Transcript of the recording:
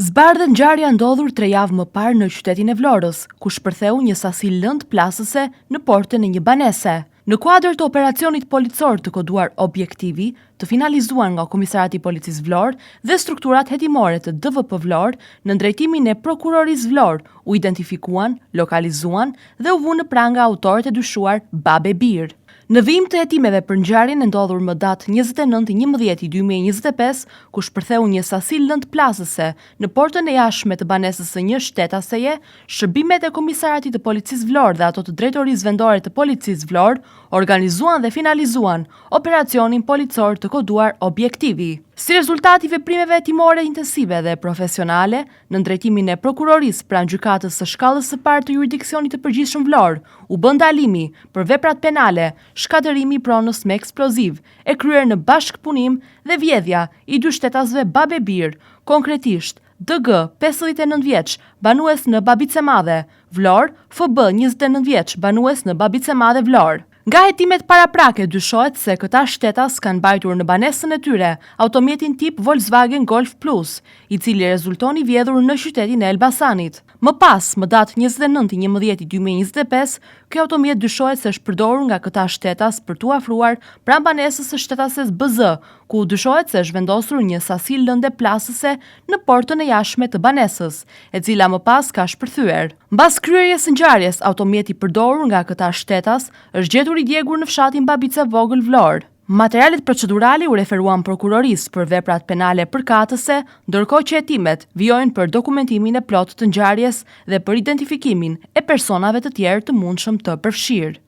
Zbardhët ngjarja ndodhur 3 javë më parë në qytetin e Vlorës, ku shpërtheu një sasi lëndë plasëse në portën e një banese. Në kuadër të operacionit policor të koduar Objektivi, të finalizuar nga Komisariati i Policisë Vlorë dhe strukturat hetimore të DVP Vlorë, në drejtimin e Prokurorisë Vlorë, u identifikuan, lokalizuan dhe u vunë në pranga autorët e dyshuar Babe Bir. Në vijim të hetimeve për ngjarjen e ndodhur më datë 29/11/2025, ku shpërtheu një sasi lëndë plasëse në portën e jashtme të banesës së një shtetaseje, shërbimet e Komisariatit të Policisë Vlorë dhe ato të Drejtorisë Vendore të Policisë Vlorë organizuan dhe finalizuan operacionin policor të koduar Objektivi. Si rezultati veprimeve hetimore intensive dhe profesionale, në drejtimin e prokurorisë pranë gjykatës së shkallës së parë të jurisdiksionit të përgjithshëm Vlorë, u bë ndalimi për veprat penale, shkatërimi i pronës me eksploziv, e kryer në bashkëpunim dhe vjedhja i 2 shtetasëve Babe Bir, konkretisht DG 59 vjeç, banues në Babicemadhe, Vlorë, FB 29 vjeç, banues në Babicemadhe Vlorë. Nga hetimet paraprake dyshohet se këta shtetas kanë mbajtur në banesën e tyre automjetin tip Volkswagen Golf Plus, i cili rezultoni vjedhur në qytetin e Elbasanit. Më pas, më datë 29/11/2025, kjo automjet dyshohet se është përdorur nga këta shtetas për t'u afruar pranë banesës së shtetases BZ, ku dyshohet se është vendosur një sasi lëndë plasëse në portën e jashtme të banesës, e cila më pas ka shpërthyer. Mbas kryerjes së ngjarjes, automjeti përdorur nga këta shtetas është gjetur i djegur në fshatin Babice Vogël Vlorë. Materialet procedurale u referuan prokurorisë për veprat penale përkatëse, ndërkohë që hetimet vijojnë për dokumentimin e plotë të ngjarjes dhe për identifikimin e personave të tjerë të mundshëm të përfshirë.